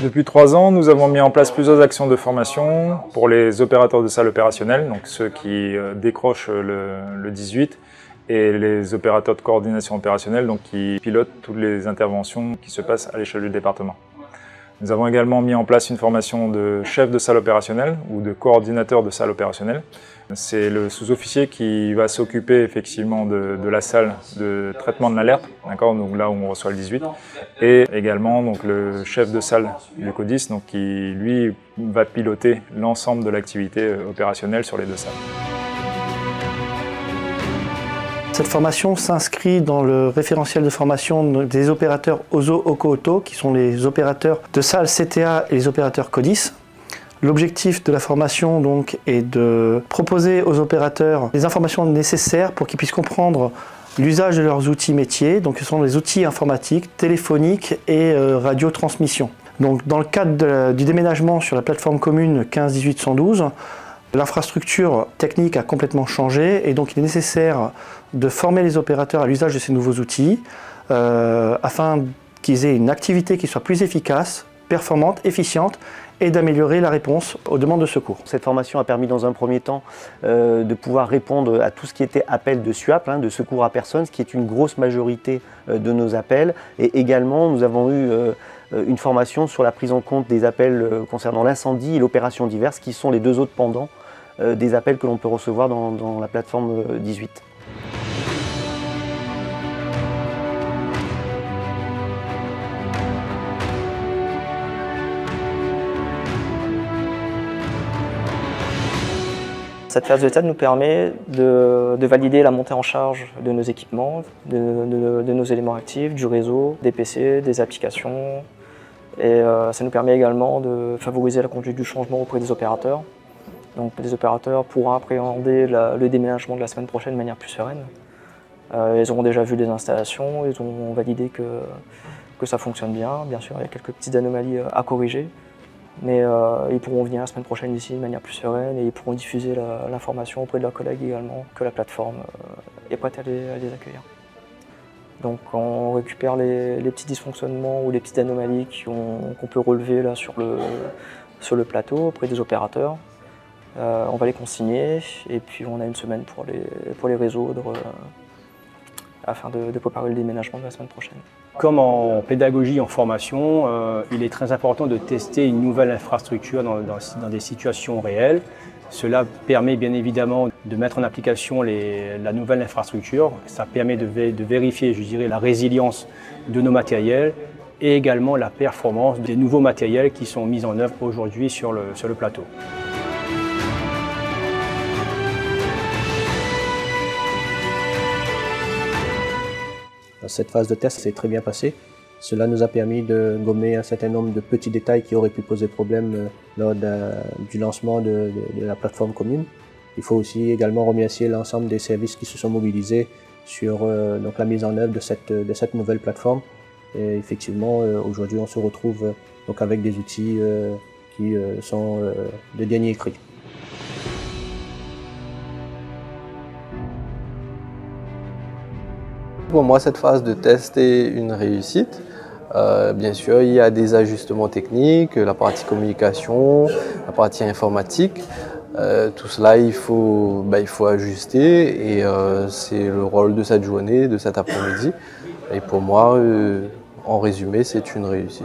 Depuis 3 ans, nous avons mis en place plusieurs actions de formation pour les opérateurs de salles opérationnelles, donc ceux qui décrochent le 18, et les opérateurs de coordination opérationnelle, donc qui pilotent toutes les interventions qui se passent à l'échelle du département. Nous avons également mis en place une formation de chef de salle opérationnelle ou de coordinateur de salle opérationnelle. C'est le sous-officier qui va s'occuper effectivement de la salle de traitement de l'alerte, donc là où on reçoit le 18, et également donc, le chef de salle du CODIS, donc, qui lui va piloter l'ensemble de l'activité opérationnelle sur les 2 salles. Cette formation s'inscrit dans le référentiel de formation des opérateurs OSO-OCO-OTO, qui sont les opérateurs de salles CTA et les opérateurs CODIS. L'objectif de la formation donc, est de proposer aux opérateurs les informations nécessaires pour qu'ils puissent comprendre l'usage de leurs outils métiers. Donc, ce sont les outils informatiques, téléphoniques et radiotransmission. Donc, dans le cadre du déménagement sur la plateforme commune 15-18-112, l'infrastructure technique a complètement changé et donc il est nécessaire de former les opérateurs à l'usage de ces nouveaux outils afin qu'ils aient une activité qui soit plus efficace, performante, efficiente et d'améliorer la réponse aux demandes de secours. Cette formation a permis dans un premier temps de pouvoir répondre à tout ce qui était appel de SUAP, de secours à personne, ce qui est une grosse majorité de nos appels. Et également, nous avons eu une formation sur la prise en compte des appels concernant l'incendie et l'opération diverse, qui sont les 2 autres pendants des appels que l'on peut recevoir dans la plateforme 18. Cette phase de test nous permet de valider la montée en charge de nos équipements, de nos éléments actifs, du réseau, des PC, des applications. Et ça nous permet également de favoriser la conduite du changement auprès des opérateurs. Donc les opérateurs pourront appréhender le déménagement de la semaine prochaine de manière plus sereine. Ils auront déjà vu les installations, ils ont validé que ça fonctionne bien. Bien sûr, il y a quelques petites anomalies à corriger. Mais ils pourront venir la semaine prochaine ici de manière plus sereine et ils pourront diffuser l'information auprès de leurs collègues également, que la plateforme est prête à les accueillir. Donc on récupère les petits dysfonctionnements ou les petites anomalies qu'on peut relever là, sur le plateau auprès des opérateurs. On va les consigner et puis on a une semaine pour les résoudre afin de préparer le déménagement de la semaine prochaine. Comme en pédagogie, en formation, il est très important de tester une nouvelle infrastructure dans des situations réelles. Cela permet bien évidemment de mettre en application la nouvelle infrastructure. Ça permet de vérifier, je dirais, la résilience de nos matériels et également la performance des nouveaux matériels qui sont mis en œuvre aujourd'hui sur le plateau. Cette phase de test s'est très bien passée. Cela nous a permis de gommer un certain nombre de petits détails qui auraient pu poser problème lors du lancement de la plateforme commune. Il faut aussi également remercier l'ensemble des services qui se sont mobilisés sur donc la mise en œuvre de cette nouvelle plateforme. Et effectivement, aujourd'hui, on se retrouve donc avec des outils qui sont de dernier cri. Pour moi, cette phase de test est une réussite. Bien sûr, il y a des ajustements techniques, la partie communication, la partie informatique. Tout cela, il faut ajuster et c'est le rôle de cette journée, de cet après-midi. Et pour moi, en résumé, c'est une réussite.